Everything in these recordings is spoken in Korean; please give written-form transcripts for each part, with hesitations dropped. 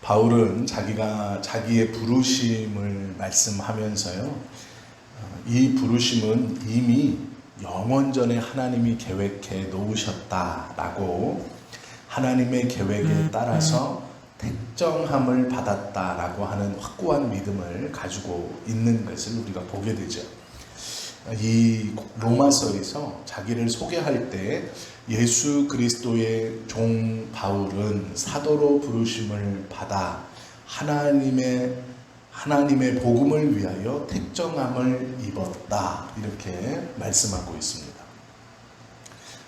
바울은 자기의 부르심을 말씀하면서요, 이 부르심은 이미 영원전에 하나님이 계획해 놓으셨다라고, 하나님의 계획에 따라서 택정함을 받았다라고 하는 확고한 믿음을 가지고 있는 것을 우리가 보게 되죠. 이 로마서에서 자기를 소개할 때 예수 그리스도의 종 바울은 사도로 부르심을 받아 하나님의 복음을 위하여 택정함을 입었다, 이렇게 말씀하고 있습니다.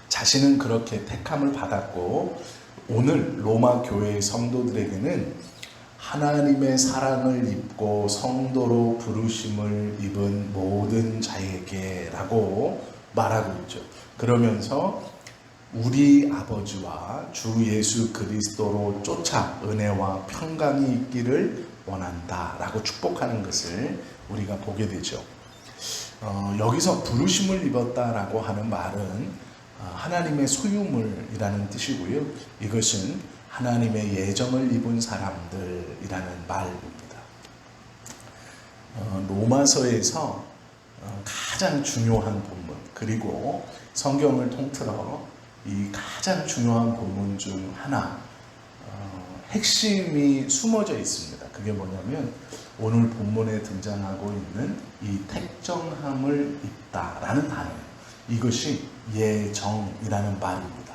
자신은 그렇게 택함을 받았고, 오늘 로마 교회의 성도들에게는 하나님의 사랑을 입고 성도로 부르심을 입은 모든 자에게 라고 말하고 있죠. 그러면서 우리 아버지와 주 예수 그리스도로 쫓아 은혜와 평강이 있기를 원한다 라고 축복하는 것을 우리가 보게 되죠. 여기서 부르심을 입었다라고 하는 말은 하나님의 소유물이라는 뜻이고요. 이것은 하나님의 예정을 입은 사람들이라는 말입니다. 로마서에서 가장 중요한 본문, 그리고 성경을 통틀어 이 가장 중요한 본문 중 하나, 핵심이 숨어져 있습니다. 그게 뭐냐면 오늘 본문에 등장하고 있는 이 택정함을 입다라는 단어예요. 이것이 예정이라는 말입니다.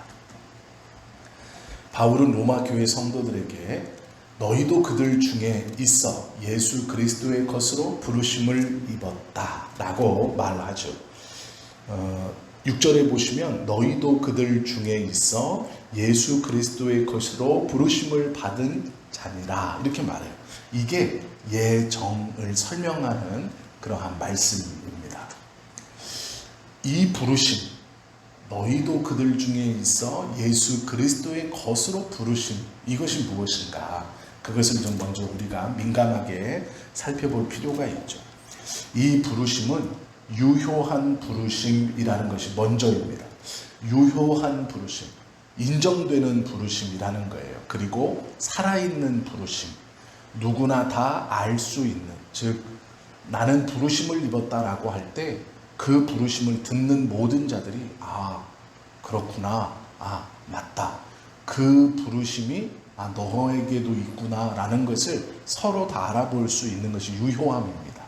바울은 로마 교회 성도들에게 너희도 그들 중에 있어 예수 그리스도의 것으로 부르심을 입었다 라고 말하죠. 6절에 보시면 너희도 그들 중에 있어 예수 그리스도의 것으로 부르심을 받은 자니라, 이렇게 말해요. 이게 예정을 설명하는 그러한 말씀입니다. 이 부르심, 너희도 그들 중에 있어 예수 그리스도의 것으로 부르심, 이것이 무엇인가? 그것을 좀 먼저 우리가 민감하게 살펴볼 필요가 있죠. 이 부르심은 유효한 부르심이라는 것이 먼저입니다. 유효한 부르심, 인정되는 부르심이라는 거예요. 그리고 살아있는 부르심, 누구나 다 알 수 있는, 즉 나는 부르심을 입었다라고 할 때 그 부르심을 듣는 모든 자들이 그렇구나, 맞다, 그 부르심이 너에게도 있구나 라는 것을 서로 다 알아볼 수 있는 것이 유효함입니다.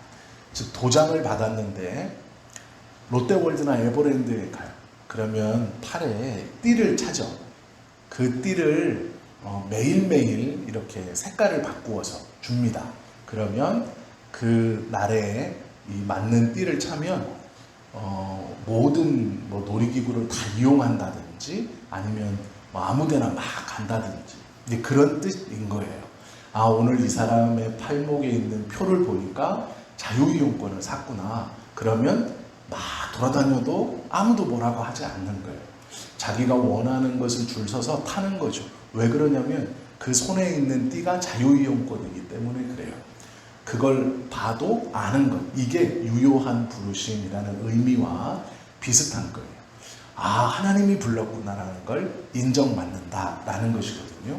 즉 도장을 받았는데 롯데월드나 에버랜드에 가요. 그러면 팔에 띠를 차죠. 그 띠를 매일매일 이렇게 색깔을 바꾸어서 줍니다. 그러면 그 날에 이 맞는 띠를 차면 모든 놀이기구를 다 이용한다든지 아니면 아무데나 막 간다든지, 이제 그런 뜻인 거예요. 오늘 이 사람의 팔목에 있는 표를 보니까 자유이용권을 샀구나. 그러면 막 돌아다녀도 아무도 뭐라고 하지 않는 거예요. 자기가 원하는 것을 줄 서서 타는 거죠. 왜 그러냐면 그 손에 있는 띠가 자유이용권이기 때문에 그래요. 그걸 봐도 아는 것, 이게 유효한 부르심이라는 의미와 비슷한 거예요. 하나님이 불렀구나라는 걸 인정받는다라는 것이거든요.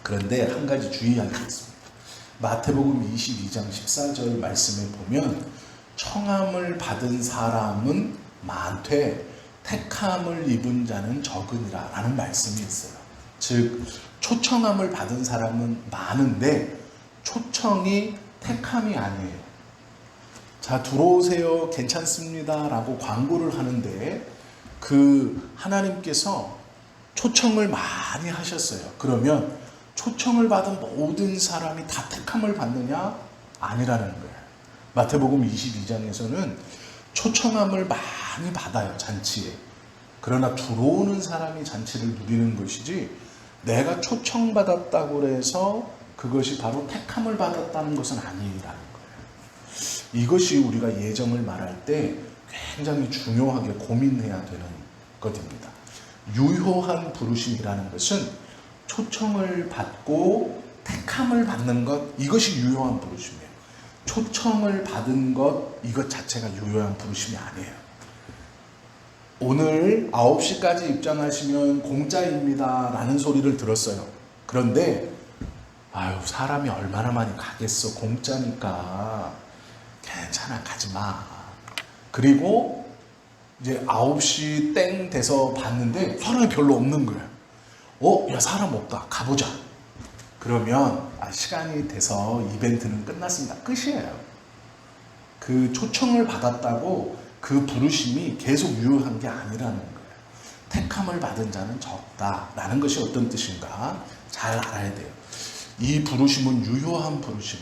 그런데 한 가지 주의할 게 있습니다. 마태복음 22장 14절 말씀에 보면 청함을 받은 사람은 많되 택함을 입은 자는 적으니라 라는 말씀이 있어요. 즉 초청함을 받은 사람은 많은데 초청이 택함이 아니에요. 자, 들어오세요, 괜찮습니다 라고 광고를 하는데 그 하나님께서 초청을 많이 하셨어요. 그러면 초청을 받은 모든 사람이 다 택함을 받느냐? 아니라는 거예요. 마태복음 22장에서는 초청함을 많이 받아요, 잔치에. 그러나 들어오는 사람이 잔치를 누리는 것이지, 내가 초청받았다고 해서 그것이 바로 택함을 받았다는 것은 아니라는 거예요. 이것이 우리가 예정을 말할 때 굉장히 중요하게 고민해야 되는 것입니다. 유효한 부르심이라는 것은 초청을 받고 택함을 받는 것, 이것이 유효한 부르심이에요. 초청을 받은 것, 이것 자체가 유효한 부르심이 아니에요. 오늘 9시까지 입장하시면 공짜입니다 라는 소리를 들었어요. 그런데 아유, 사람이 얼마나 많이 가겠어. 공짜니까. 괜찮아, 가지마. 그리고 이제 9시 땡 돼서 봤는데 사람이 별로 없는 거예요. 야, 사람 없다. 가보자. 그러면 시간이 돼서 이벤트는 끝났습니다. 끝이에요. 그 초청을 받았다고 그 부르심이 계속 유효한 게 아니라는 거예요. 택함을 받은 자는 적다라는 것이 어떤 뜻인가 잘 알아야 돼요. 이 부르심은 유효한 부르심,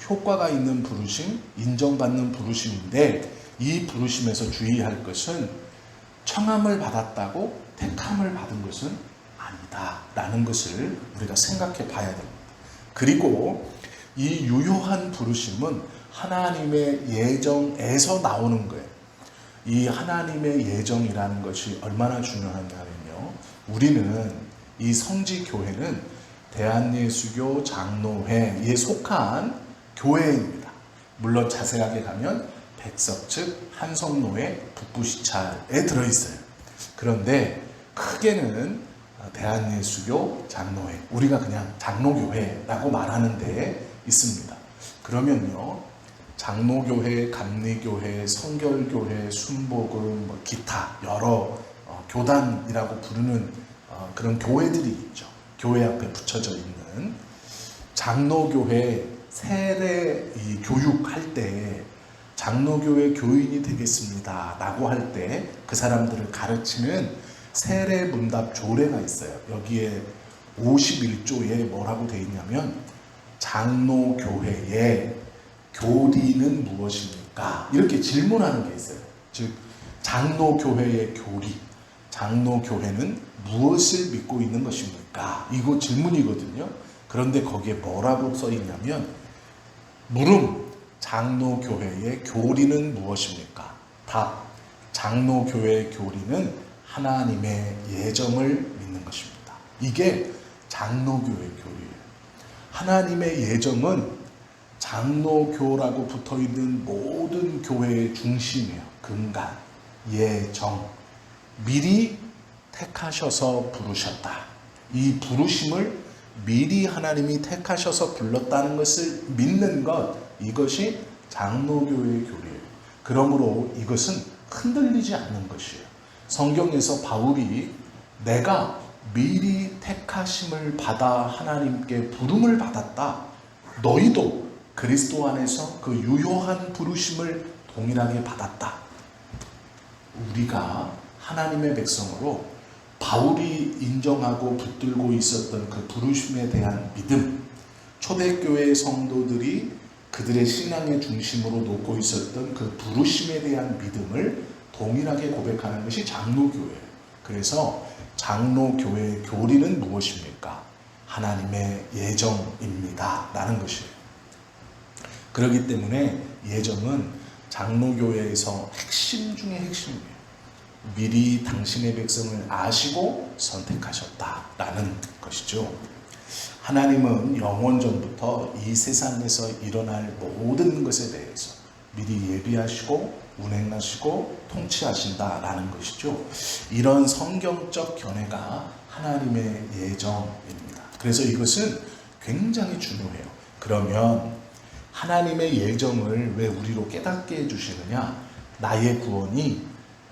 효과가 있는 부르심, 인정받는 부르심인데, 이 부르심에서 주의할 것은 청함을 받았다고 택함을 받은 것은 아니다 라는 것을 우리가 생각해 봐야 됩니다. 그리고 이 유효한 부르심은 하나님의 예정에서 나오는 거예요. 이 하나님의 예정이라는 것이 얼마나 중요하냐면요, 우리는 이 성지교회는 대한예수교 장로회에 속한 교회입니다. 물론 자세하게 가면 백석측 한성로회 북부시찰에 들어있어요. 그런데 크게는 대한예수교 장로회, 우리가 그냥 장로교회라고 말하는 데 있습니다. 그러면요, 장로교회, 감리교회, 성결교회, 순복음, 기타 여러 교단이라고 부르는 그런 교회들이 있죠. 교회 앞에 붙여져 있는 장로교회 세례 교육할 때 장로교회 교인이 되겠습니다 라고 할 때 그 사람들을 가르치는 세례 문답 조례가 있어요. 여기에 51조에 뭐라고 되어 있냐면, 장로교회의 교리는 무엇입니까? 이렇게 질문하는 게 있어요. 즉, 장로교회의 교리, 장로교회는 무엇을 믿고 있는 것입니까? 이거 질문이거든요. 그런데 거기에 뭐라고 써 있냐면, 물음, 장로교회의 교리는 무엇입니까? 답, 장로교회의 교리는 하나님의 예정을 믿는 것입니다. 이게 장로교회의 교리예요. 하나님의 예정은 장로교라고 붙어있는 모든 교회의 중심이에요. 근간, 예정, 미리 택하셔서 부르셨다. 이 부르심을 미리 하나님이 택하셔서 불렀다는 것을 믿는 것, 이것이 장로교회의 교리예요. 그러므로 이것은 흔들리지 않는 것이에요. 성경에서 바울이 내가 미리 택하심을 받아 하나님께 부름을 받았다, 너희도 그리스도 안에서 그 유효한 부르심을 동일하게 받았다. 우리가 하나님의 백성으로 바울이 인정하고 붙들고 있었던 그 부르심에 대한 믿음, 초대교회 성도들이 그들의 신앙의 중심으로 놓고 있었던 그 부르심에 대한 믿음을 동일하게 고백하는 것이 장로교회예요. 그래서 장로교회의 교리는 무엇입니까? 하나님의 예정입니다 라는 것이에요. 그렇기 때문에 예정은 장로교회에서 핵심 중에 핵심이에요. 미리 당신의 백성을 아시고 선택하셨다라는 것이죠. 하나님은 영원전부터 이 세상에서 일어날 모든 것에 대해서 미리 예비하시고 운행하시고 통치하신다라는 것이죠. 이런 성경적 견해가 하나님의 예정입니다. 그래서 이것은 굉장히 중요해요. 그러면 하나님의 예정을 왜 우리로 깨닫게 해주시느냐? 나의 구원이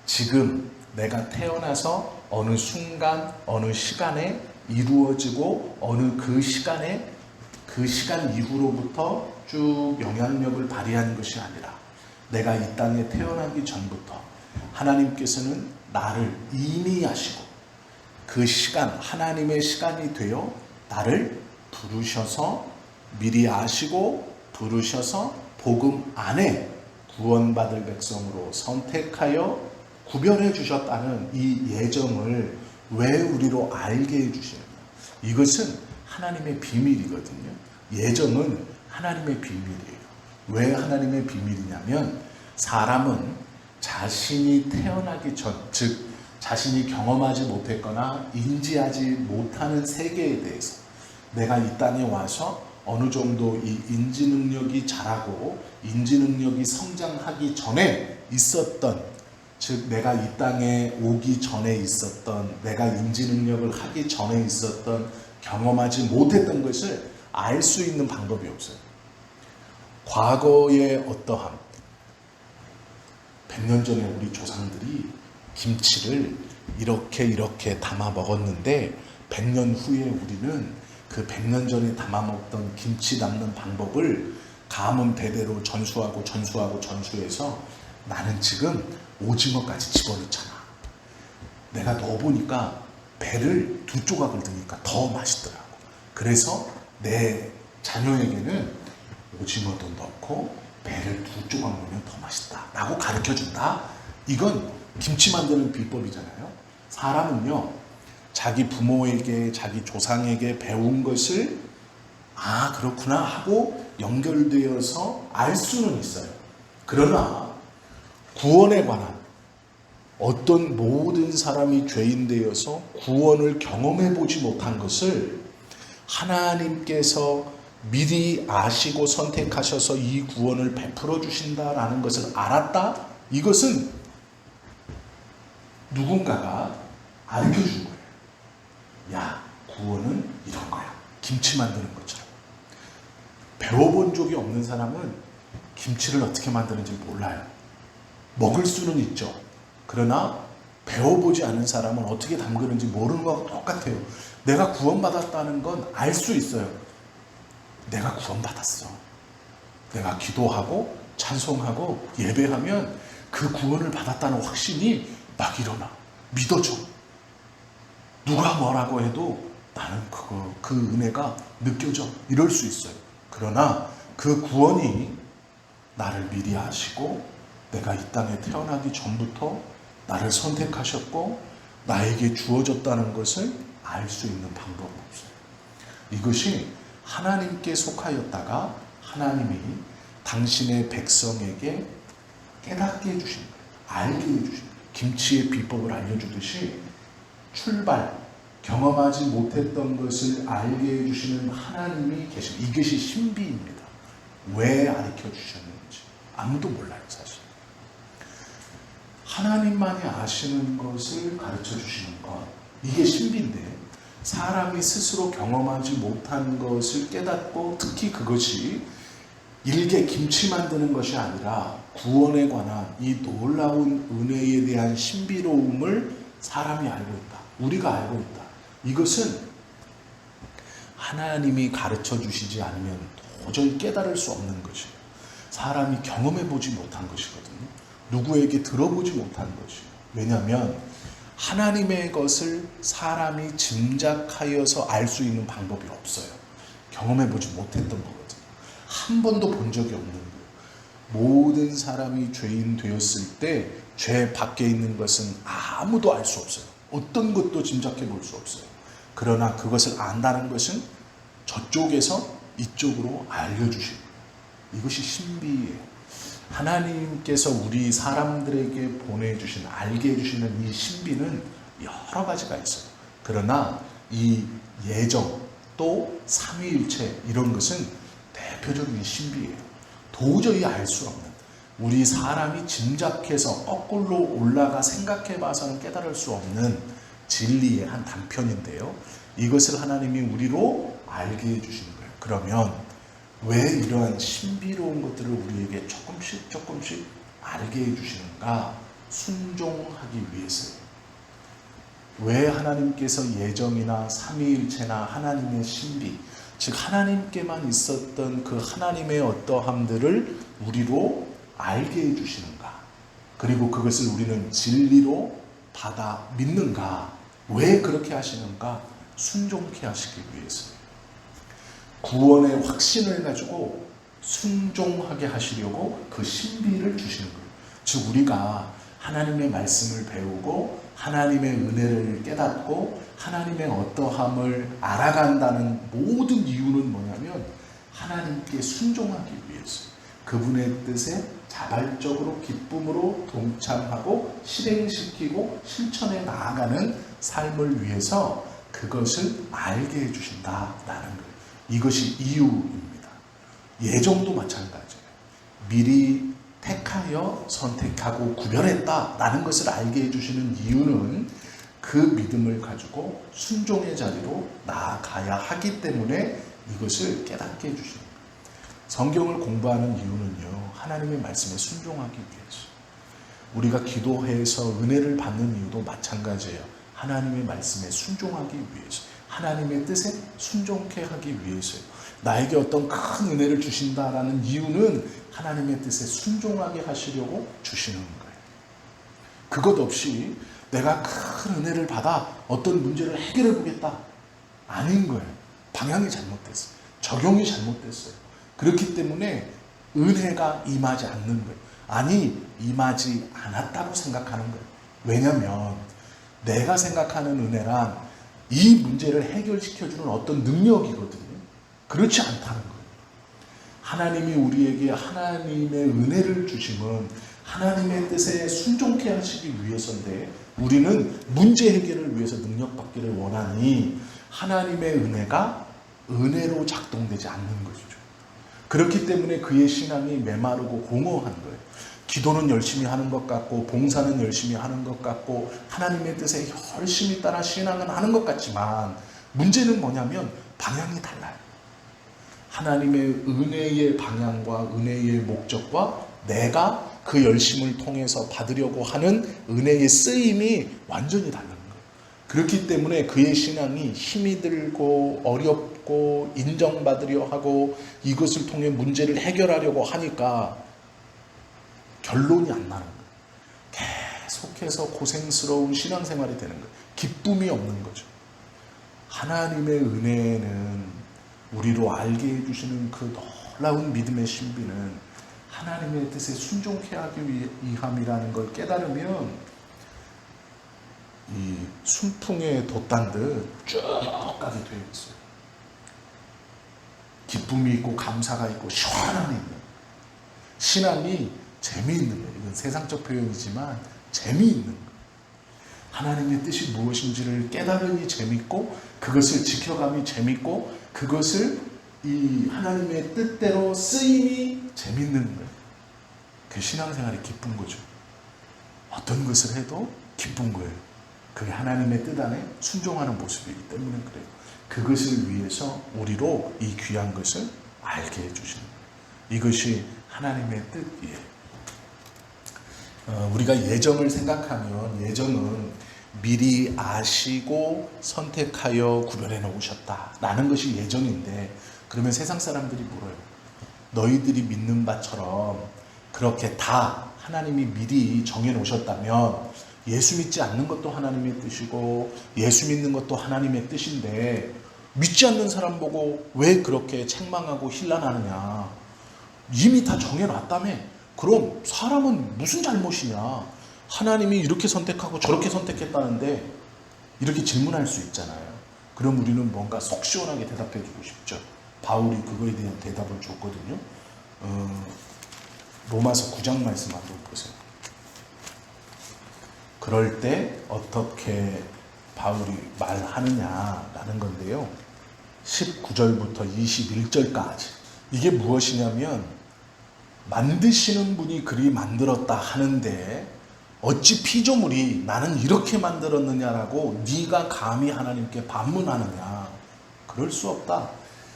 지금 내가 태어나서 어느 순간 어느 시간에 이루어지고 어느 그 시간에 그 시간 이후로부터 쭉 영향력을 발휘하는 것이 아니라, 내가 이 땅에 태어나기 전부터 하나님께서는 나를 이미 아시고 그 시간, 하나님의 시간이 되어 나를 부르셔서, 미리 아시고 부르셔서 복음 안에 구원받을 백성으로 선택하여 구별해 주셨다는 이 예정을 왜 우리로 알게 해 주시느냐? 이것은 하나님의 비밀이거든요. 예정은 하나님의 비밀이에요. 왜 하나님의 비밀이냐면, 사람은 자신이 태어나기 전, 즉 자신이 경험하지 못했거나 인지하지 못하는 세계에 대해서 내가 이 땅에 와서 어느 정도 이 인지 능력이 자라고 인지 능력이 성장하기 전에 있었던, 즉 내가 이 땅에 오기 전에 있었던, 내가 인지 능력을 하기 전에 있었던 경험하지 못했던 것을 알 수 있는 방법이 없어요. 과거의 어떠함, 100년 전에 우리 조상들이 김치를 이렇게 담아 먹었는데 100년 후에 우리는 그 100년 전에 담아 먹던 김치 담는 방법을 가문 대대로 전수해서 나는 지금 오징어까지 집어넣잖아. 내가 넣어보니까 배를 2조각을 넣으니까 더 맛있더라고. 그래서 내 자녀에게는 오징어도 넣고 배를 2조각 넣으면 더 맛있다 라고 가르쳐준다. 이건 김치 만드는 비법이잖아요. 사람은요, 자기 부모에게, 자기 조상에게 배운 것을 그렇구나 하고 연결되어서 알 수는 있어요. 그러나 구원에 관한 어떤 모든 사람이 죄인 되어서 구원을 경험해 보지 못한 것을 하나님께서 미리 아시고 선택하셔서 이 구원을 베풀어 주신다라는 것을 알았다? 이것은 누군가가 알려준 거예요. 야, 구원은 이런 거야. 김치 만드는 것처럼. 배워본 적이 없는 사람은 김치를 어떻게 만드는지 몰라요. 먹을 수는 있죠. 그러나 배워보지 않은 사람은 어떻게 담그는지 모르는 거하고 똑같아요. 내가 구원받았다는 건 알 수 있어요. 내가 구원받았어. 내가 기도하고 찬송하고 예배하면 그 구원을 받았다는 확신이 막 일어나. 믿어져. 누가 뭐라고 해도 나는 그 은혜가 느껴져. 이럴 수 있어요. 그러나 그 구원이 나를 미리 아시고 내가 이 땅에 태어나기 전부터 나를 선택하셨고 나에게 주어졌다는 것을 알 수 있는 방법은 없어요. 이것이 하나님께 속하였다가 하나님이 당신의 백성에게 깨닫게 해주신 거예요. 알게 해주신 거예요. 김치의 비법을 알려주듯이 출발, 경험하지 못했던 것을 알게 해주시는 하나님이 계십니다. 이것이 신비입니다. 왜 가르쳐 주셨는지 아무도 몰라요, 사실. 하나님만이 아시는 것을 가르쳐 주시는 것, 이게 신비인데 사람이 스스로 경험하지 못한 것을 깨닫고 특히 그것이 일개 김치 만드는 것이 아니라 구원에 관한 이 놀라운 은혜에 대한 신비로움을 사람이 알고 있다. 우리가 알고 있다. 이것은 하나님이 가르쳐 주시지 않으면 도저히 깨달을 수 없는 것이에요. 사람이 경험해 보지 못한 것이거든요. 누구에게 들어보지 못한 것이에요. 왜냐하면 하나님의 것을 사람이 짐작하여서 알 수 있는 방법이 없어요. 경험해 보지 못했던 거거든요. 한 번도 본 적이 없는 거예요. 모든 사람이 죄인 되었을 때 죄 밖에 있는 것은 아무도 알 수 없어요. 어떤 것도 짐작해 볼 수 없어요. 그러나 그것을 안다는 것은 저쪽에서 이쪽으로 알려주시고, 이것이 신비예요. 하나님께서 우리 사람들에게 보내주신, 알게 해주시는 이 신비는 여러 가지가 있어요. 그러나 이 예정 또 삼위일체 이런 것은 대표적인 신비예요. 도저히 알 수 없는, 우리 사람이 짐작해서 거꾸로 올라가 생각해 봐서는 깨달을 수 없는 진리의 한 단편인데요. 이것을 하나님이 우리로 알게 해주신 거예요. 그러면 왜 이러한 신비로운 것들을 우리에게 조금씩 알게 해주시는가? 순종하기 위해서예요. 왜 하나님께서 예정이나 삼위일체나 하나님의 신비, 즉 하나님께만 있었던 그 하나님의 어떠함들을 우리로 알게 해주시는가? 그리고 그것을 우리는 진리로 받아 믿는가? 왜 그렇게 하시는가? 순종케 하시기 위해서예요. 구원의 확신을 가지고 순종하게 하시려고 그 신비를 주시는 거예요. 즉 우리가 하나님의 말씀을 배우고 하나님의 은혜를 깨닫고 하나님의 어떠함을 알아간다는 모든 이유는 뭐냐면 하나님께 순종하기 위해서, 그분의 뜻에 자발적으로 기쁨으로 동참하고 실행시키고 실천해 나아가는 삶을 위해서 그것을 알게 해주신다라는 거예요. 이것이 이유입니다. 예정도 마찬가지예요. 미리 택하여 선택하고 구별했다라는 것을 알게 해주시는 이유는 그 믿음을 가지고 순종의 자리로 나아가야 하기 때문에 이것을 깨닫게 해주시는 거예요. 성경을 공부하는 이유는요, 하나님의 말씀에 순종하기 위해서. 우리가 기도해서 은혜를 받는 이유도 마찬가지예요. 하나님의 말씀에 순종하기 위해서, 하나님의 뜻에 순종케 하기 위해서요. 나에게 어떤 큰 은혜를 주신다라는 이유는 하나님의 뜻에 순종하게 하시려고 주시는 거예요. 그것 없이 내가 큰 은혜를 받아 어떤 문제를 해결해 보겠다, 아닌 거예요. 방향이 잘못됐어요. 적용이 잘못됐어요. 그렇기 때문에 은혜가 임하지 않는 거예요. 아니, 임하지 않았다고 생각하는 거예요. 왜냐하면 내가 생각하는 은혜란 이 문제를 해결시켜주는 어떤 능력이거든요. 그렇지 않다는 거예요. 하나님이 우리에게 하나님의 은혜를 주심은 하나님의 뜻에 순종케 하시기 위해서인데, 우리는 문제 해결을 위해서 능력받기를 원하니 하나님의 은혜가 은혜로 작동되지 않는 것이죠. 그렇기 때문에 그의 신앙이 메마르고 공허한 거예요. 기도는 열심히 하는 것 같고, 봉사는 열심히 하는 것 같고, 하나님의 뜻에 열심히 따라 신앙은 하는 것 같지만, 문제는 뭐냐면 방향이 달라요. 하나님의 은혜의 방향과 은혜의 목적과 내가 그 열심을 통해서 받으려고 하는 은혜의 쓰임이 완전히 다른 거예요. 그렇기 때문에 그의 신앙이 힘이 들고 어렵고 인정받으려 하고 이것을 통해 문제를 해결하려고 하니까 결론이 안 나는 거예요. 계속해서 고생스러운 신앙생활이 되는 거예요. 기쁨이 없는 거죠. 하나님의 은혜는 우리로 알게 해주시는 그 놀라운 믿음의 신비는 하나님의 뜻에 순종케 하기 위함이라는 걸 깨달으면 이 순풍에 돛단 듯 쭉 가게 되어 있어요. 기쁨이 있고 감사가 있고 시원함이 있는, 신앙이 재미있는 거예요. 이건 세상적 표현이지만 재미있는 거예요. 하나님의 뜻이 무엇인지를 깨달으니 재밌고, 그것을 지켜감이 재밌고, 그것을 이 하나님의 뜻대로 쓰임이 재밌는 거예요. 그 신앙생활이 기쁜 거죠. 어떤 것을 해도 기쁜 거예요. 그게 하나님의 뜻 안에 순종하는 모습이기 때문에 그래요. 그것을 위해서 우리로 이 귀한 것을 알게 해주시는 거예요. 이것이 하나님의 뜻이에요. 우리가 예정을 생각하면, 예정은 미리 아시고 선택하여 구별해 놓으셨다라는 것이 예정인데, 그러면 세상 사람들이 물어요. 너희들이 믿는 바처럼 그렇게 다 하나님이 미리 정해 놓으셨다면 예수 믿지 않는 것도 하나님의 뜻이고 예수 믿는 것도 하나님의 뜻인데 믿지 않는 사람 보고 왜 그렇게 책망하고 힐난하느냐, 이미 다 정해놨다며. 그럼 사람은 무슨 잘못이냐, 하나님이 이렇게 선택하고 저렇게 선택했다는데, 이렇게 질문할 수 있잖아요. 그럼 우리는 뭔가 속 시원하게 대답해 주고 싶죠. 바울이 그거에 대한 대답을 줬거든요. 로마서 9장 말씀 한번 보세요. 그럴 때 어떻게 바울이 말하느냐라는 건데요. 19절부터 21절까지. 이게 무엇이냐면, 만드시는 분이 그리 만들었다 하는데 어찌 피조물이 나는 이렇게 만들었느냐라고 네가 감히 하나님께 반문하느냐. 그럴 수 없다.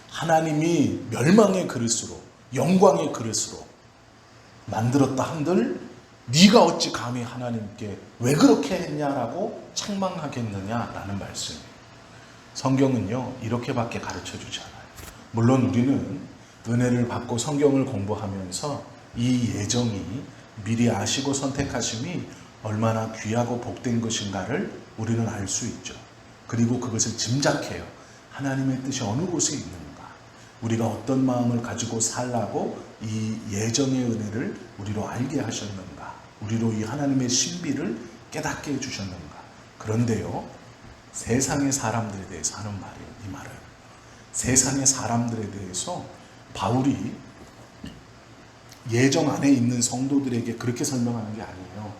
하나님이 멸망의 그릇으로, 영광의 그릇으로 만들었다 한들 네가 어찌 감히 하나님께 왜 그렇게 했냐라고 책망하겠느냐라는 말씀이에요. 성경은요, 이렇게밖에 가르쳐주지 않아요. 물론 우리는 은혜를 받고 성경을 공부하면서 이 예정이 미리 아시고 선택하심이 얼마나 귀하고 복된 것인가를 우리는 알 수 있죠. 그리고 그것을 짐작해요. 하나님의 뜻이 어느 곳에 있는가, 우리가 어떤 마음을 가지고 살라고 이 예정의 은혜를 우리로 알게 하셨는가, 우리로 이 하나님의 신비를 깨닫게 해주셨는가. 그런데요, 세상의 사람들에 대해서 하는 말이에요. 이 말은 세상의 사람들에 대해서 바울이 예정 안에 있는 성도들에게 그렇게 설명하는 게 아니에요.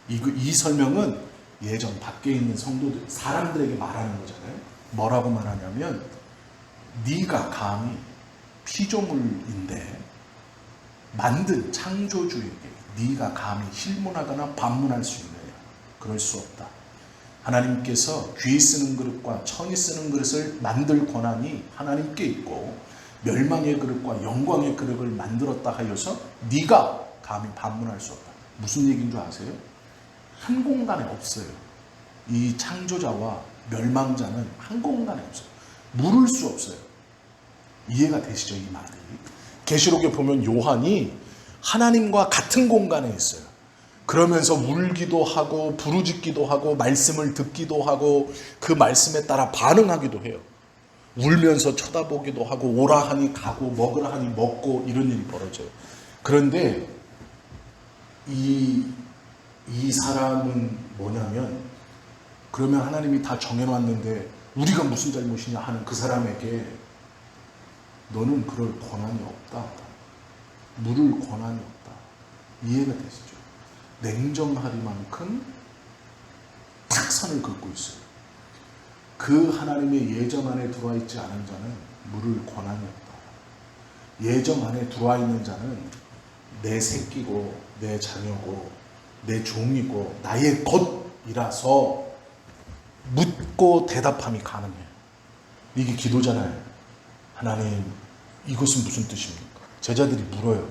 이 설명은 예정 밖에 있는 성도들, 사람들에게 말하는 거잖아요. 뭐라고 말하냐면, 네가 감히 피조물인데 만든 창조주에게 네가 감히 힐문하거나 반문할 수 있느냐. 그럴 수 없다. 하나님께서 귀 쓰는 그릇과 천이 쓰는 그릇을 만들 권한이 하나님께 있고 멸망의 그릇과 영광의 그릇을 만들었다 하여서 네가 감히 반문할 수 없다. 무슨 얘기인 줄 아세요? 한 공간에 없어요. 이 창조자와 멸망자는 한 공간에 없어요. 물을 수 없어요. 이해가 되시죠, 이 말이? 계시록에 보면 요한이 하나님과 같은 공간에 있어요. 그러면서 울기도 하고 부르짖기도 하고 말씀을 듣기도 하고 그 말씀에 따라 반응하기도 해요. 울면서 쳐다보기도 하고 오라 하니 가고 먹으라 하니 먹고 이런 일이 벌어져요. 그런데 이 사람은 뭐냐면 그러면 하나님이 다 정해놨는데 우리가 무슨 잘못이냐 하는 그 사람에게 너는 그럴 권한이 없다. 물을 권한이 없다. 이해가 되시죠? 냉정하리만큼 딱 선을 긋고 있어요. 그 하나님의 예정 안에 들어와 있지 않은 자는 물을 권한이 없다. 예정 안에 들어와 있는 자는 내 새끼고 내 자녀고 내 종이고 나의 것이라서 묻고 대답함이 가능해요. 이게 기도잖아요. 하나님, 이것은 무슨 뜻입니까? 제자들이 물어요.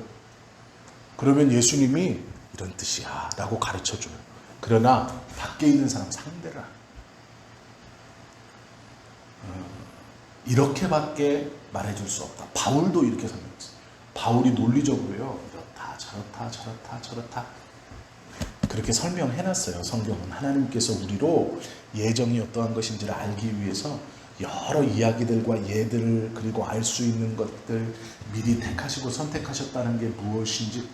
그러면 예수님이 이런 뜻이야 라고 가르쳐줘요. 그러나 밖에 있는 사람 상대를 이렇게밖에 말해줄 수 없다. 바울도 이렇게 설명했어요. 바울이 논리적으로요, 이렇다 저렇다 저렇다 저렇다 그렇게 설명해놨어요. 성경은 하나님께서 우리로 예정이 어떠한 것인지를 알기 위해서 여러 이야기들과 예들을 그리고 알 수 있는 것들 미리 택하시고 선택하셨다는 게 무엇인지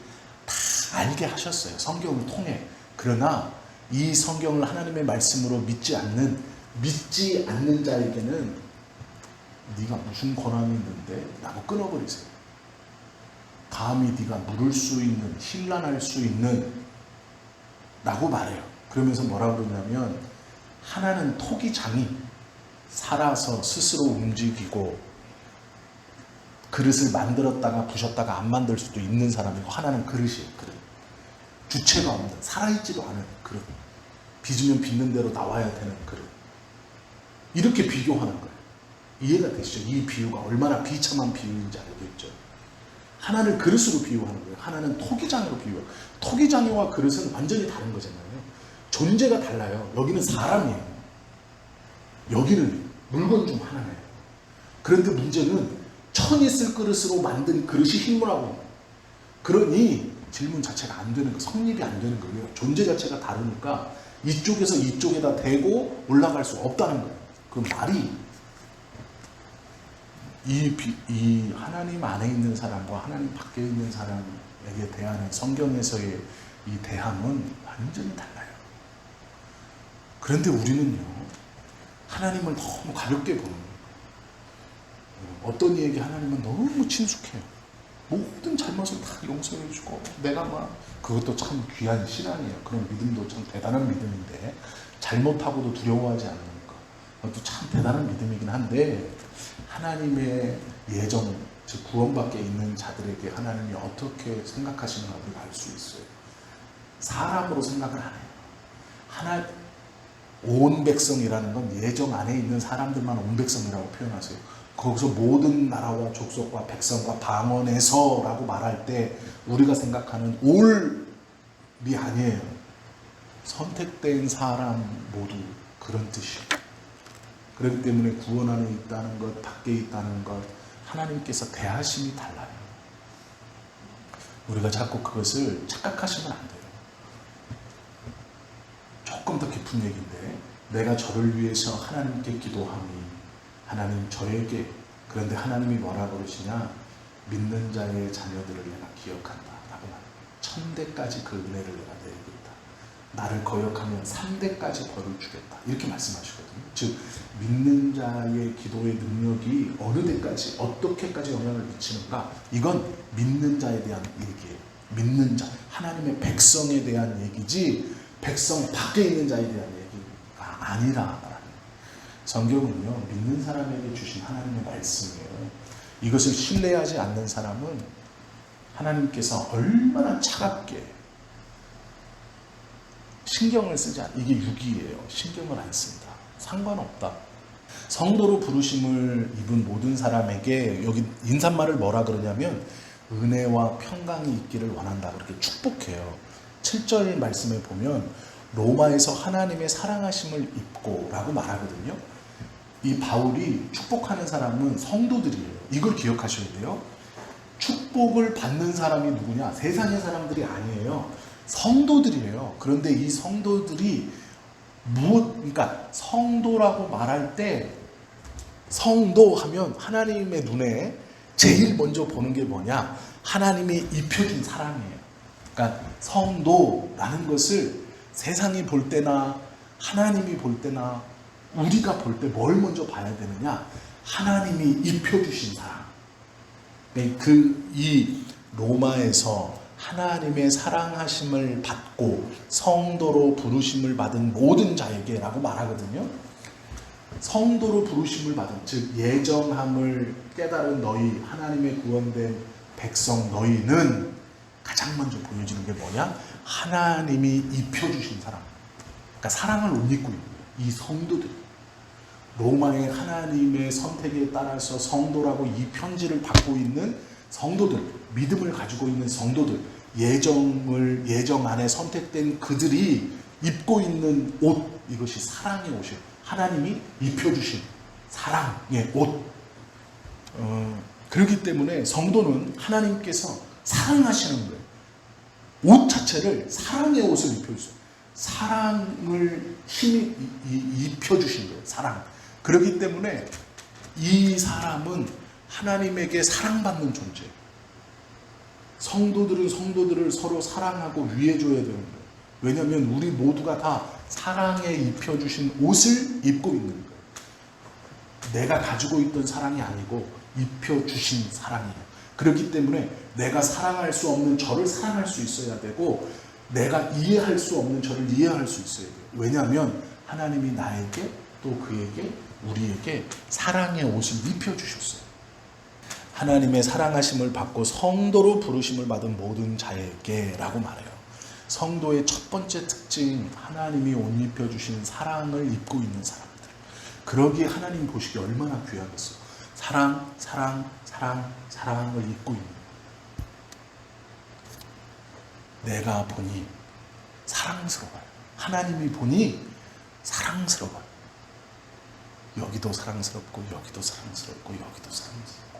다 알게 하셨어요. 성경을 통해. 그러나 이 성경을 하나님의 말씀으로 믿지 않는 자에게는 네가 무슨 권한이 있는데? 라고 끊어버리세요. 감히 네가 물을 수 있는, 힐난할 수 있는 라고 말해요. 그러면서 뭐라고 그러냐면 하나는 토기장이 살아서 스스로 움직이고 그릇을 만들었다가 부셨다가 안 만들 수도 있는 사람이고 하나는 그릇이에요. 그릇. 주체가 없는, 살아있지도 않은 그릇. 빚으면 빚는 대로 나와야 되는 그릇. 이렇게 비교하는 거예요. 이해가 되시죠? 이 비유가 얼마나 비참한 비유인지 알겠죠? 하나를 그릇으로 비유하는 거예요. 하나는 토기장이로 비유해요. 토기장이와 그릇은 완전히 다른 거잖아요. 존재가 달라요. 여기는 사람이에요. 여기는 물건 중 하나예요. 그런데 문제는 천이 쓸 그릇으로 만든 그릇이 힘물하고 그러니 질문 자체가 안 되는 거, 성립이 안 되는 거예요. 존재 자체가 다르니까 이쪽에서 이쪽에다 대고 올라갈 수 없다는 거예요. 그 말이 이 하나님 안에 있는 사람과 하나님 밖에 있는 사람에게 대하는 성경에서의 이 대함은 완전히 달라요. 그런데 우리는요, 하나님을 너무 가볍게 보는 거예요. 어떤 이에게 하나님은 너무 친숙해요. 모든 잘못을 다 용서해 주고 내가 그것도 참 귀한 신앙이에요. 그런 믿음도 참 대단한 믿음인데 잘못하고도 두려워하지 않는 것, 그것도 참 대단한 믿음이긴 한데 하나님의 예정, 즉 구원밖에 있는 자들에게 하나님이 어떻게 생각하시는가 우리가 알 수 있어요. 사람으로 생각을 안 해요. 온 백성이라는 건 예정 안에 있는 사람들만 온 백성이라고 표현하세요. 거기서 모든 나라와 족속과 백성과 방언에서라고 말할 때 우리가 생각하는 올이 아니에요. 선택된 사람 모두 그런 뜻이에요. 그렇기 때문에 구원 안에 있다는 것, 밖에 있다는 것, 하나님께서 대하심이 달라요. 우리가 자꾸 그것을 착각하시면 안 돼요. 조금 더 깊은 얘기인데, 내가 저를 위해서 하나님께 기도함이 하나님 저에게, 그런데 하나님이 뭐라 그러시냐, 믿는 자의 자녀들을 내가 기억한다 라고 말해요. 1000대까지 그 은혜를 내가 내리겠다. 나를 거역하면 3대까지 벌을 주겠다. 이렇게 말씀하시거든요. 즉 믿는 자의 기도의 능력이 어느 데까지, 어떻게까지 영향을 미치는가, 이건 믿는 자에 대한 얘기예요. 믿는 자, 하나님의 백성에 대한 얘기지 백성 밖에 있는 자에 대한 얘기가 아니라, 성경은요 믿는 사람에게 주신 하나님의 말씀이에요. 이것을 신뢰하지 않는 사람은 하나님께서 얼마나 차갑게 신경을 쓰지 않아. 이게 육이에요. 신경을 안 쓴다. 상관없다. 성도로 부르심을 입은 모든 사람에게 여기 인사말을 뭐라 그러냐면 은혜와 평강이 있기를 원한다. 그렇게 축복해요. 7절 말씀에 보면 로마에서 하나님의 사랑하심을 입고 라고 말하거든요. 이 바울이 축복하는 사람은 성도들이에요. 이걸 기억하셔야 돼요. 축복을 받는 사람이 누구냐? 세상의 사람들이 아니에요. 성도들이에요. 그런데 이 성도들이 그러니까 성도라고 말할 때 성도 하면 하나님의 눈에 제일 먼저 보는 게 뭐냐? 하나님이 입혀준 사랑이에요. 그러니까 성도라는 것을 세상이 볼 때나 하나님이 볼 때나 우리가 볼 때 뭘 먼저 봐야 되느냐? 하나님이 입혀주신 사랑. 이 로마에서 하나님의 사랑하심을 받고 성도로 부르심을 받은 모든 자에게라고 말하거든요. 성도로 부르심을 받은, 즉 예정함을 깨달은 너희, 하나님의 구원된 백성 너희는 가장 먼저 보여지는 게 뭐냐? 하나님이 입혀주신 사랑. 그러니까 사랑을 옷 입고 있는 거예요. 이 성도들. 로마의 하나님의 선택에 따라서 성도라고 이 편지를 받고 있는 성도들, 믿음을 가지고 있는 성도들, 예정 안에 선택된 그들이 입고 있는 옷, 이것이 사랑의 옷이에요. 하나님이 입혀주신 사랑의 옷. 그렇기 때문에 성도는 하나님께서 사랑하시는 거예요. 옷 자체를 사랑의 옷을 입혀주세요. 사랑을 힘이 입혀주신 거예요. 사랑. 그렇기 때문에 이 사람은 하나님에게 사랑받는 존재예요. 성도들은 성도들을 서로 사랑하고 위해줘야 되는 거예요. 왜냐하면 우리 모두가 다 사랑에 입혀주신 옷을 입고 있는 거예요. 내가 가지고 있던 사랑이 아니고 입혀주신 사랑이에요. 그렇기 때문에 내가 사랑할 수 없는 저를 사랑할 수 있어야 되고 내가 이해할 수 없는 저를 이해할 수 있어야 돼요. 왜냐하면 하나님이 나에게 또 그에게 우리에게 사랑의 옷을 입혀주셨어요. 하나님의 사랑하심을 받고 성도로 부르심을 받은 모든 자에게 라고 말해요. 성도의 첫 번째 특징, 하나님이 옷 입혀주신 사랑을 입고 있는 사람들. 그러기에 하나님 보시기에 얼마나 귀하겠어요. 사랑을 입고 있는. 내가 보니 사랑스러워요. 하나님이 보니 사랑스러워요. 여기도 사랑스럽고 여기도 사랑스럽고 여기도 사랑스럽고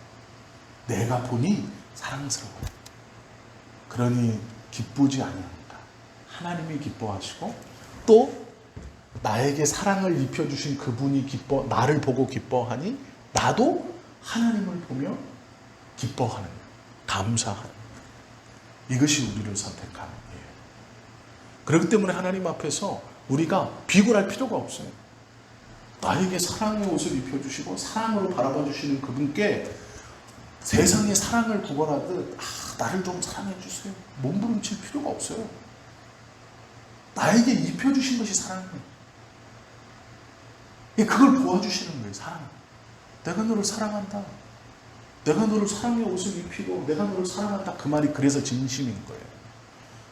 내가 보니 사랑스러워요. 그러니 기쁘지 아니합니다. 하나님이 기뻐하시고 또 나에게 사랑을 입혀주신 그분이 나를 보고 기뻐하니 나도 하나님을 보며 기뻐하는, 감사하는, 이것이 우리를 선택하는 거예요. 그렇기 때문에 하나님 앞에서 우리가 비굴할 필요가 없어요. 나에게 사랑의 옷을 입혀주시고 사랑으로 바라봐 주시는 그분께 세상의 사랑을 구걸하듯 나를 좀 사랑해 주세요. 몸부림칠 필요가 없어요. 나에게 입혀주신 것이 사랑이에요. 그걸 보아주시는 거예요. 사랑. 내가 너를 사랑한다. 내가 너를 사랑의 옷을 입히고 내가 너를 사랑한다. 그 말이 그래서 진심인 거예요.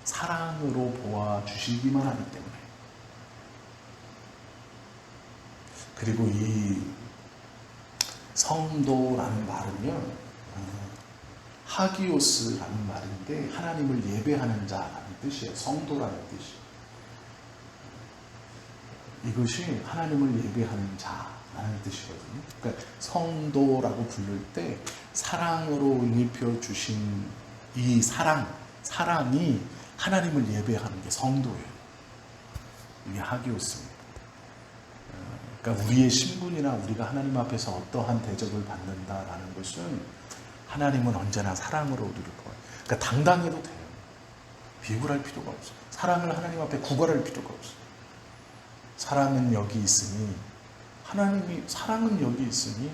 사랑으로 보아주시기만 하기 때문에. 그리고 이 성도라는 말은요, 하기오스라는 말인데 하나님을 예배하는 자라는 뜻이에요. 성도라는 뜻이. 이것이 하나님을 예배하는 자라는 뜻이거든요. 그러니까 성도라고 부를 때 사랑으로 입혀 주신 이 사랑이 하나님을 예배하는 게 성도예요. 이게 하기오스입니다. 그러니까 우리의 신분이나 우리가 하나님 앞에서 어떠한 대접을 받는다라는 것은 하나님은 언제나 사랑으로 우리를 보아요. 그러니까 당당해도 돼요. 비굴할 필요가 없어요. 사랑을 하나님 앞에 구걸할 필요가 없어요. 사랑은 여기 있으니 사랑은 여기 있으니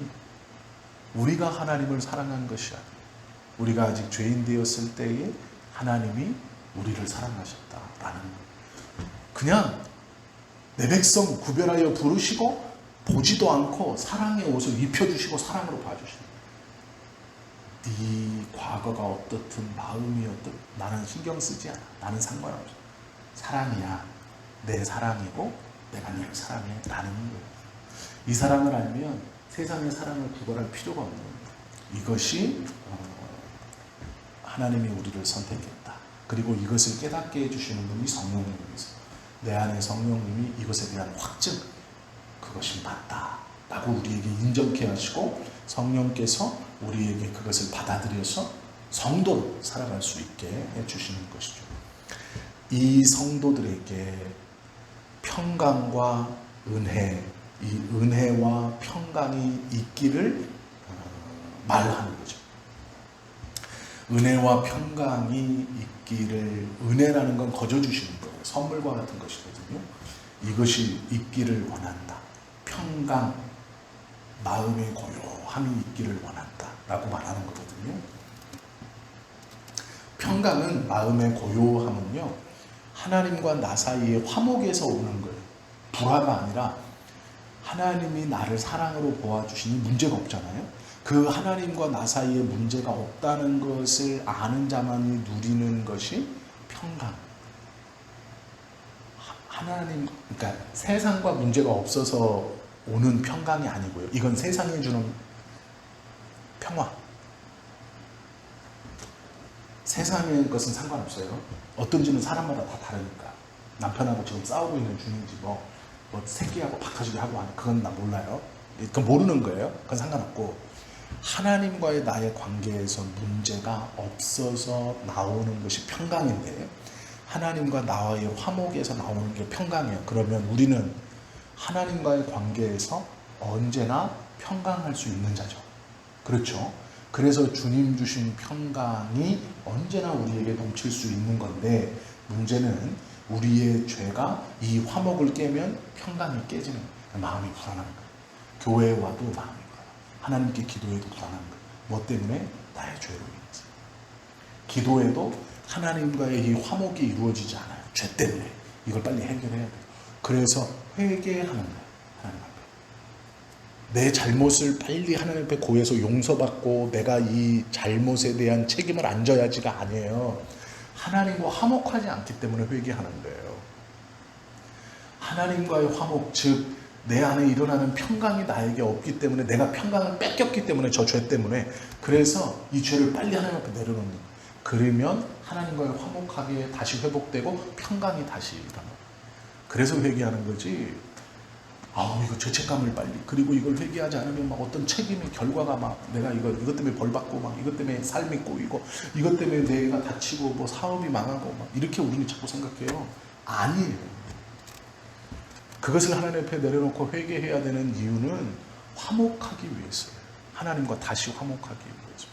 우리가 하나님을 사랑한 것이 아니에요. 우리가 아직 죄인 되었을 때에 하나님이 우리를 사랑하셨다라는 거예요. 그냥 내 백성 구별하여 부르시고 보지도 않고 사랑의 옷을 입혀주시고 사랑으로 봐주시는 거예요. 네 과거가 어떻든 마음이 어떻든 나는 신경 쓰지 않아. 나는 상관없어. 사랑이야. 내 사랑이고 내가 네 사랑해 라는 거예요. 이 사랑을 알면 세상의 사랑을 구걸할 필요가 없는 거예요. 이것이 하나님이 우리를 선택했다. 그리고 이것을 깨닫게 해주시는 분이 성령님이세요. 내 안에 성령님이 이것에 대한 확증, 그것이 맞다 라고 우리에게 인정케 하시고 성령께서 우리에게 그것을 받아들여서 성도로 살아갈 수 있게 해주시는 것이죠. 이 성도들에게 평강과 은혜, 이 은혜와 평강이 있기를 말하는 거죠. 은혜와 평강이 있기를, 은혜라는 건 거저 주시는 거예요. 선물과 같은 것이거든요. 이것이 있기를 원한다. 평강, 마음의 고요함이 있기를 원한다 라고 말하는 거거든요. 평강은, 마음의 고요함은요, 하나님과 나 사이의 화목에서 오는 거예요. 불화가 아니라 하나님이 나를 사랑으로 보아주시니 문제가 없잖아요. 그 하나님과 나 사이에 문제가 없다는 것을 아는 자만이 누리는 것이 평강. 하나님, 그러니까 세상과 문제가 없어서 오는 평강이 아니고요. 이건 세상이 주는 평화. 세상의 것은 상관없어요. 어떤지는 사람마다 다 다르니까. 남편하고 지금 싸우고 있는 중인지 뭐 새끼하고 박 터지게 하고 하는, 그건 나 몰라요. 그건 모르는 거예요. 그건 상관없고, 하나님과의 나의 관계에서 문제가 없어서 나오는 것이 평강인데, 하나님과 나와의 화목에서 나오는 게 평강이에요. 그러면 우리는 하나님과의 관계에서 언제나 평강할 수 있는 자죠. 그렇죠? 그래서 주님 주신 평강이 언제나 우리에게 넘칠 수 있는 건데, 문제는 우리의 죄가 이 화목을 깨면 평강이 깨지는 거예요. 마음이 불안한 거예요. 교회에 와도 마음이 불안해요. 하나님께 기도해도 불안한 거예요. 뭐 때문에? 나의 죄로 인해서. 기도해도 하나님과의 이 화목이 이루어지지 않아요. 죄 때문에. 이걸 빨리 해결해야 돼요. 그래서 회개하는 거예요. 하나님 앞에. 내 잘못을 빨리 하나님 앞에 고해서 용서받고 내가 이 잘못에 대한 책임을 안 져야지가 아니에요. 하나님과 화목하지 않기 때문에 회개하는 거예요. 하나님과의 화목, 즉 내 안에 일어나는 평강이 나에게 없기 때문에, 내가 평강을 뺏겼기 때문에, 저 죄 때문에, 그래서 이 죄를 빨리 하나님 앞에 내려놓는 거예요. 그러면 하나님과의 화목하게 다시 회복되고 평강이 다시 일어나요. 그래서 회개하는 거지. 이거 죄책감을 빨리, 그리고 이걸 회개하지 않으면 막 어떤 책임의 결과가 막 내가 이것 때문에 벌 받고, 막 이것 때문에 삶이 꼬이고, 이것 때문에 내가 다치고, 뭐 사업이 망하고, 막 이렇게 우리는 자꾸 생각해요. 아니에요. 그것을 하나님 앞에 내려놓고 회개해야 되는 이유는 화목하기 위해서예요. 하나님과 다시 화목하기 위해서.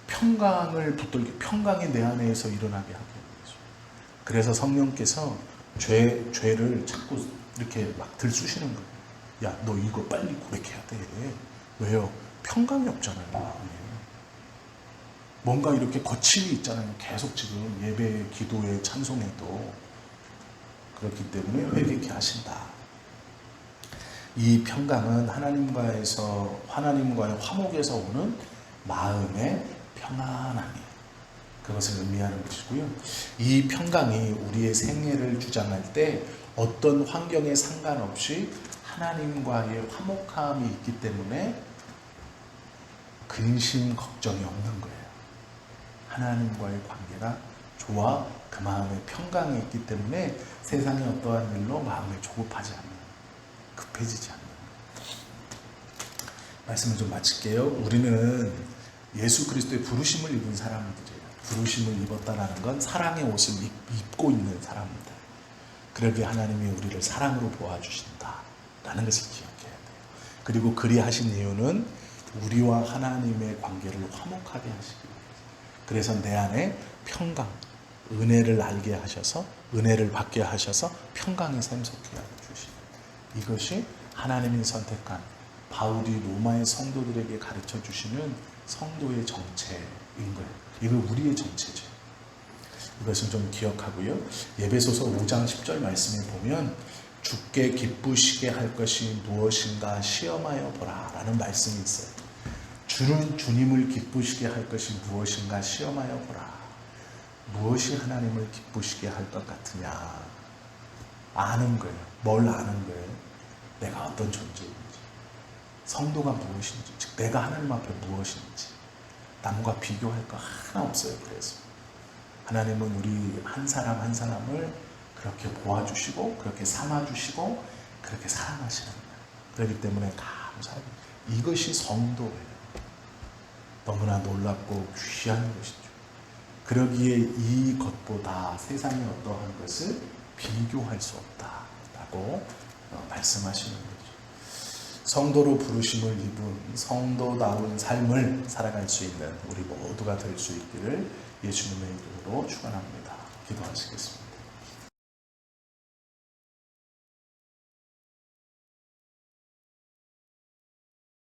평강을 붙들게, 평강이 내 안에서 일어나게 하기 위해서. 그래서 성령께서 죄를 자꾸 이렇게 막 들쑤시는 거예요. 야, 너 이거 빨리 고백해야 돼. 왜요? 평강이 없잖아요. 마음에. 뭔가 이렇게 거침이 있잖아요. 계속 지금 예배, 기도에, 찬송에도. 그렇기 때문에 회개케 하신다. 이 평강은 하나님과의 화목에서 오는 마음의 평안함이에요. 그것을 의미하는 것이고요. 이 평강이 우리의 생애를 주장할 때 어떤 환경에 상관없이 하나님과의 화목함이 있기 때문에 근심, 걱정이 없는 거예요. 하나님과의 관계가 좋아, 그 마음에 평강이 있기 때문에 세상의 어떠한 일로 마음에 조급하지 않는, 급해지지 않는. 말씀을 좀 마칠게요. 우리는 예수 그리스도의 부르심을 입은 사람들이에요. 부르심을 입었다는 건 사랑의 옷을 입고 있는 사람들. 그러기에 하나님이 우리를 사랑으로 보아주신다라는 것을 기억해야 돼요. 그리고 그리하신 이유는 우리와 하나님의 관계를 화목하게 하시기 위해서. 그래서 내 안에 평강, 은혜를 알게 하셔서, 은혜를 받게 하셔서 평강이 샘솟게 하여 주시는, 이것이 하나님이 선택한 바울이 로마의 성도들에게 가르쳐 주시는 성도의 정체인 거예요. 이거 우리의 정체죠. 이것을 좀 기억하고요. 예배소서 5장 10절 말씀에 보면 주께 기쁘시게 할 것이 무엇인가 시험하여 보라 라는 말씀이 있어요. 주님을 기쁘시게 할 것이 무엇인가 시험하여 보라. 무엇이 하나님을 기쁘시게 할 것 같으냐? 아는 거예요. 뭘 아는 거예요? 내가 어떤 존재인지, 성도가 무엇인지, 즉 내가 하나님 앞에 무엇인지. 남과 비교할 거 하나 없어요. 그래서 하나님은 우리 한 사람 한 사람을 그렇게 보아주시고 그렇게 삼아주시고 그렇게 사랑하시는 거예요. 그렇기 때문에 감사해요. 이것이 성도예요. 너무나 놀랍고 귀한 것이죠. 그러기에 이것보다 세상의 어떠한 것을 비교할 수 없다라고 말씀하시는 거죠. 성도로 부르심을 입은 성도다운 삶을 살아갈 수 있는 우리 모두가 될 수 있기를 예수님의 이름으로 축원합니다. 기도하시겠습니다.